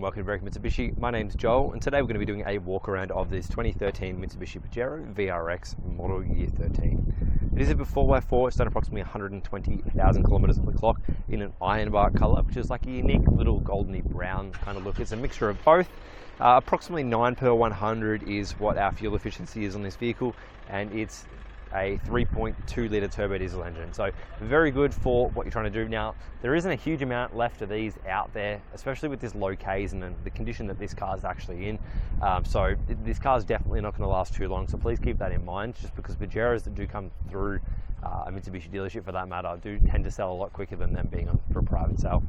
welcome to Berwick Mitsubishi. My name's Joel, and today we're going to be doing a walk around of this 2013 Mitsubishi Pajero VRX model year 13. It is a 4x4. It's done approximately 120,000 kilometers on the clock in an ironbark color, which is like a unique little goldeny brown kind of look. It's a mixture of both. Approximately 9 per 100 is what our fuel efficiency is on this vehicle, and it's a 3.2 litre turbo diesel engine, so very good for what you're trying to do. Now, there isn't a huge amount left of these out there, especially with this low Ks and the condition that this car is actually in. So this car is definitely not going to last too long, so please keep that in mind, just because Pajeros that do come through a Mitsubishi dealership for that matter do tend to sell a lot quicker than them being for a private sale.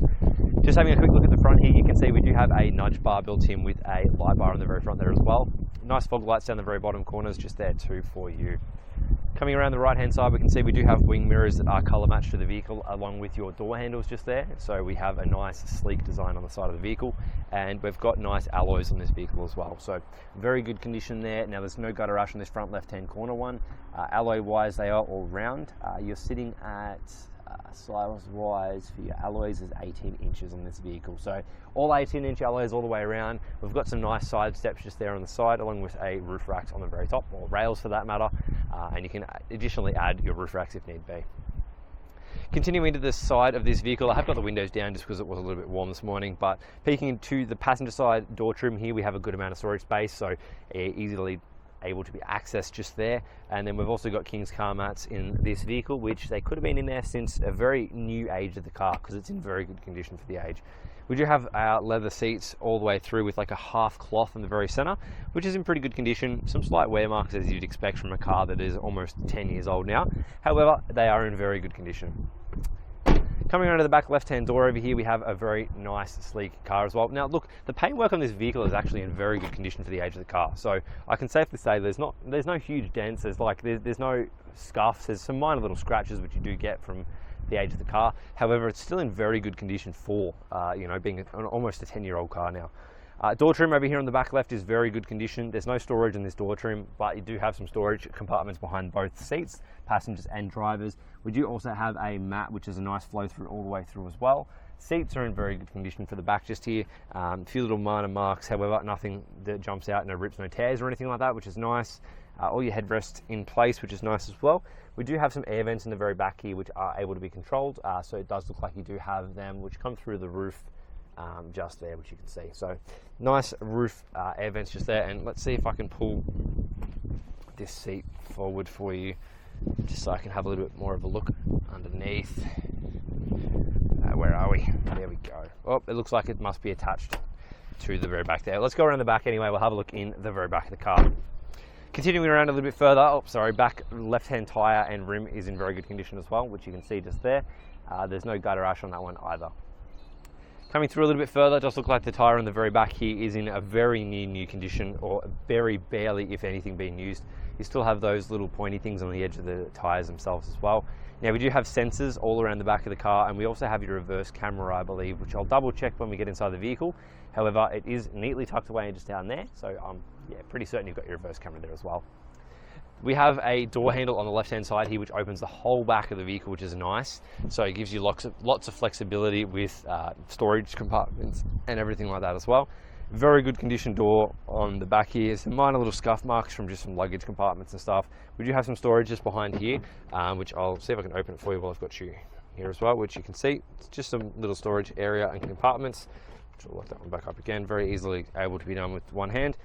Just having a quick look at the front here, you can see we do have a nudge bar built in with a light bar on the very front there as well. Nice fog lights down the very bottom corners just there too for you. Coming around the right hand side, we can see we do have wing mirrors that are colour matched to the vehicle along with your door handles just there. So we have a nice sleek design on the side of the vehicle, and we've got nice alloys on this vehicle as well. So very good condition there. Now there's no gutter rash on this front left hand corner one. Alloy wise, they are all round. You're sitting at size wise for your alloys is 18 inches on this vehicle, so all 18-inch alloys all the way around. We've got some nice side steps just there on the side, along with a roof racks on the very top, or rails for that matter, and you can additionally add your roof racks if need be. Continuing to the side of this vehicle, I have got the windows down just because it was a little bit warm this morning, but peeking into the passenger side door trim here, we have a good amount of storage space, so easily able to be accessed just there. And then we've also got King's car mats in this vehicle, which they could have been in there since a very new age of the car, because it's in very good condition for the age. We do have our leather seats all the way through with like a half cloth in the very center, which is in pretty good condition. Some slight wear marks as you'd expect from a car that is almost 10 years old now. However, they are in very good condition. Coming around to the back left-hand door over here, we have a very nice, sleek car as well. Now, look, the paintwork on this vehicle is actually in very good condition for the age of the car. So I can safely say there's no huge dents. There's no scuffs. There's some minor little scratches which you do get from the age of the car. However, it's still in very good condition for being almost a 10-year-old car now. Door trim over here on the back left is very good condition. There's no storage in this door trim, but you do have some storage compartments behind both seats, passengers and drivers. We do also have a mat, which is a nice flow through all the way through as well. Seats are in very good condition for the back just here. A few little minor marks, however, nothing that jumps out, no rips, no tears or anything like that, which is nice. All your headrests in place, which is nice as well. We do have some air vents in the very back here, which are able to be controlled. So it does look like you do have them, which come through the roof just there, which you can see. So nice roof air vents just there. And let's see if I can pull this seat forward for you, just so I can have a little bit more of a look underneath. Where are we? There we go. Oh, it looks like it must be attached to the very back there. Let's go around the back anyway. We'll have a look in the very back of the car. Continuing around a little bit further, back left-hand tyre and rim is in very good condition as well, which you can see just there. There's no gutter rash on that one either. Coming through a little bit further, it does look like the tyre on the very back here is in a very new condition, or very barely, if anything, being used. You still have those little pointy things on the edge of the tyres themselves as well. Now, we do have sensors all around the back of the car, and we also have your reverse camera, I believe, which I'll double check when we get inside the vehicle. However, it is neatly tucked away just down there, so I'm pretty certain you've got your reverse camera there as well. We have a door handle on the left-hand side here, which opens the whole back of the vehicle, which is nice. So it gives you lots of flexibility with storage compartments and everything like that as well. Very good condition door on the back here. Some minor little scuff marks from just some luggage compartments and stuff. We do have some storage just behind here, which I'll see if I can open it for you while I've got you here as well, which you can see. It's just some little storage area and compartments. Which I'll lock that one back up again. Very easily able to be done with one hand.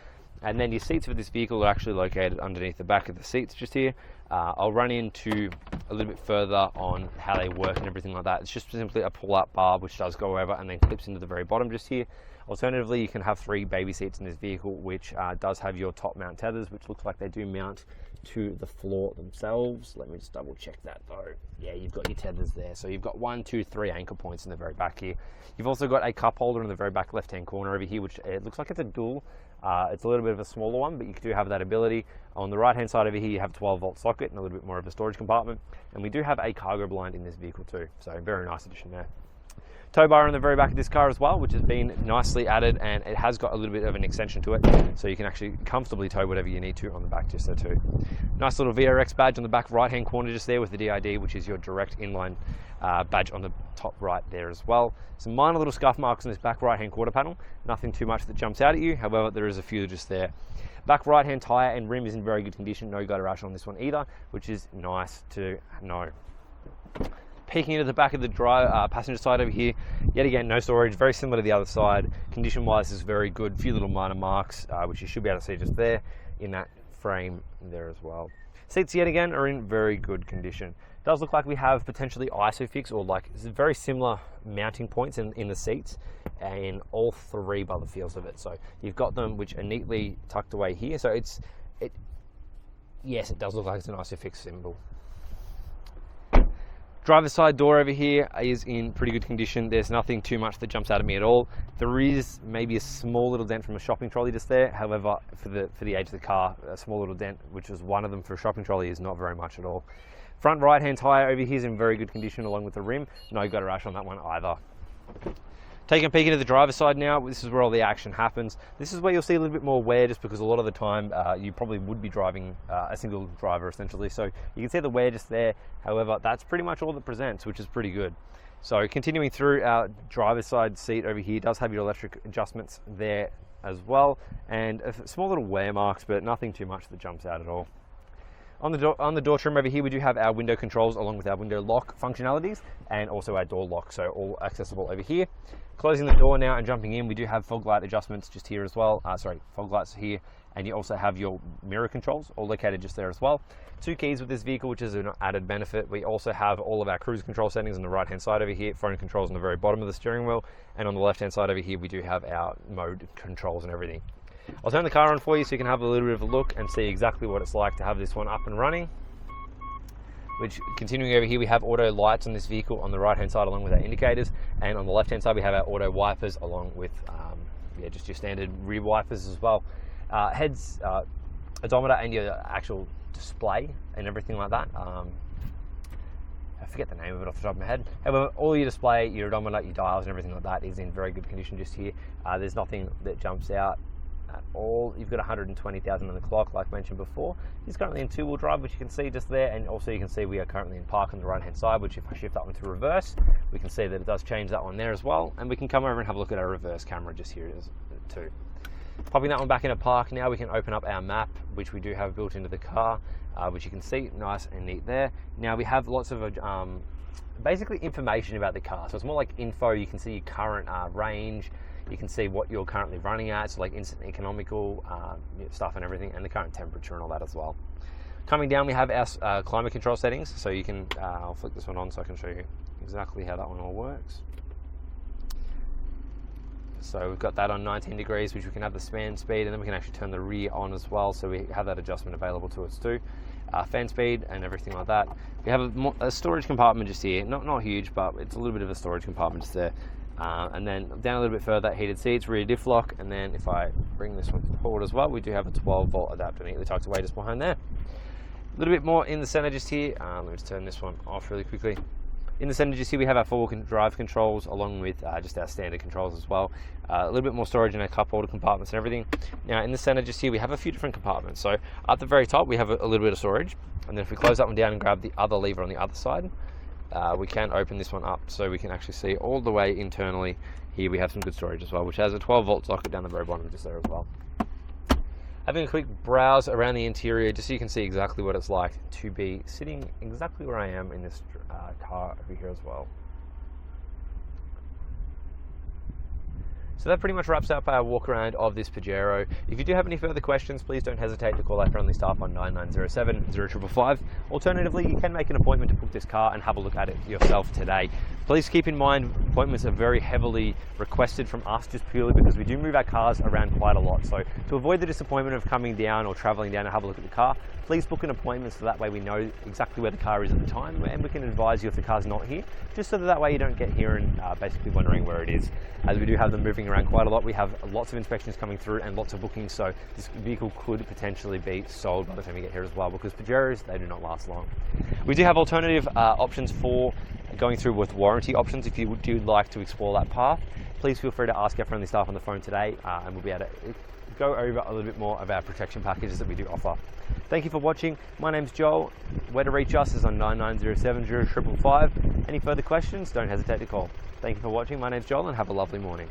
And then your seats for this vehicle are actually located underneath the back of the seats just here. I'll run into a little bit further on how they work and everything like that. It's just simply a pull-up bar which does go over and then clips into the very bottom just here. Alternatively, you can have 3 baby seats in this vehicle, which does have your top mount tethers, which looks like they do mount to the floor themselves. Let me just double check that though. Yeah, you've got your tethers there. So you've got 1, 2, 3 anchor points in the very back here. You've also got a cup holder in the very back left-hand corner over here, which it looks like it's a dual. It's a little bit of a smaller one, but you do have that ability. On the right-hand side over here, you have a 12-volt socket and a little bit more of a storage compartment. And we do have a cargo blind in this vehicle too. So very nice addition there. Tow bar in the very back of this car as well, which has been nicely added, and it has got a little bit of an extension to it, so you can actually comfortably tow whatever you need to on the back just there too. Nice little VRX badge on the back right hand corner just there with the DID, which is your direct inline badge on the top right there as well. Some minor little scuff marks on this back right hand quarter panel, nothing too much that jumps out at you, however there is a few just there. Back right hand tyre and rim is in very good condition, no gutter rash on this one either, which is nice to know. Peeking into the back of the passenger side over here, yet again no storage, very similar to the other side. Condition wise is very good, few little minor marks which you should be able to see just there in that frame there as well. Seats yet again are in very good condition. It does look like we have potentially ISOFIX or like very similar mounting points in the seats, and all three by the feels of it. So you've got them which are neatly tucked away here. So yes, it does look like it's an ISOFIX symbol. Driver's side door over here is in pretty good condition. There's nothing too much that jumps out at me at all. There is maybe a small little dent from a shopping trolley just there. However, for the age of the car, a small little dent, which is one of them for a shopping trolley, is not very much at all. Front right hand tyre over here is in very good condition along with the rim. No gutter rash on that one either. Taking a peek into the driver's side now, this is where all the action happens. This is where you'll see a little bit more wear, just because a lot of the time you probably would be driving a single driver essentially. So you can see the wear just there. However, that's pretty much all that presents, which is pretty good. So continuing through, our driver's side seat over here does have your electric adjustments there as well, and small little wear marks, but nothing too much that jumps out at all. On the door trim over here, we do have our window controls along with our window lock functionalities, and also our door lock, so all accessible over here. Closing the door now and jumping in, we do have fog light adjustments just here as well. Fog lights here, and you also have your mirror controls all located just there as well. 2 keys with this vehicle, which is an added benefit. We also have all of our cruise control settings on the right hand side over here, phone controls on the very bottom of the steering wheel, and on the left hand side over here we do have our mode controls and everything. I'll turn the car on for you so you can have a little bit of a look and see exactly what it's like to have this one up and running. Which, continuing over here, we have auto lights on this vehicle on the right hand side along with our indicators, and on the left hand side we have our auto wipers along with just your standard rear wipers as well. Heads, odometer, and your actual display and everything like that. I forget the name of it off the top of my head. However, all your display, your odometer, your dials and everything like that is in very good condition just here. There's nothing that jumps out at all. You've got 120,000 on the clock, like mentioned before. It's currently in 2-wheel drive, which you can see just there, and also you can see we are currently in park on the right hand side, which if I shift that one to reverse, we can see that it does change that one there as well, and we can come over and have a look at our reverse camera just here too. Popping that one back into park now, we can open up our map, which we do have built into the car, which you can see nice and neat there. Now we have lots of basically information about the car, so it's more like info. You can see your current range, you can see what you're currently running at, so like instant economical stuff and everything, and the current temperature and all that as well. Coming down, we have our climate control settings, so you can, I'll flick this one on so I can show you exactly how that one all works. So we've got that on 19 degrees, which we can have the fan speed, and then we can actually turn the rear on as well, so we have that adjustment available to us too. Fan speed and everything like that. We have a storage compartment just here, not huge, but it's a little bit of a storage compartment just there. And then down a little bit further, heated seats, rear diff lock, and then if I bring this one forward as well, we do have a 12-volt adapter neatly tucked away just behind there. A little bit more in the center just here. Let me just turn this one off really quickly. In the center just here, we have our 4-wheel drive controls along with just our standard controls as well. A little bit more storage in our cup holder compartments and everything. Now in the center just here, we have a few different compartments. So at the very top, we have a little bit of storage. And then if we close that one down and grab the other lever on the other side, we can open this one up so we can actually see all the way internally. Here we have some good storage as well, which has a 12-volt socket down the very bottom just there as well. Having a quick browse around the interior just so you can see exactly what it's like to be sitting exactly where I am in this car over here as well. So that pretty much wraps up our walk around of this Pajero. If you do have any further questions, please don't hesitate to call our friendly staff on 9907 0555. Alternatively, you can make an appointment to book this car and have a look at it yourself today. Please keep in mind, appointments are very heavily requested from us just purely because we do move our cars around quite a lot. So to avoid the disappointment of coming down or traveling down to have a look at the car, please book an appointment so that way we know exactly where the car is at the time, and we can advise you if the car's not here, just so that way you don't get here and basically wondering where it is, as we do have them moving around quite a lot. We have lots of inspections coming through and lots of bookings, so this vehicle could potentially be sold by the time you get here as well, because Pajeros, they do not last long. We do have alternative options for going through with warranty options. If you do like to explore that path, please feel free to ask our friendly staff on the phone today, and we'll be able to go over a little bit more of our protection packages that we do offer. Thank you for watching. My name's Joel. Where to reach us is on 99070555. Any further questions, don't hesitate to call. Thank you for watching. My name's Joel, and have a lovely morning.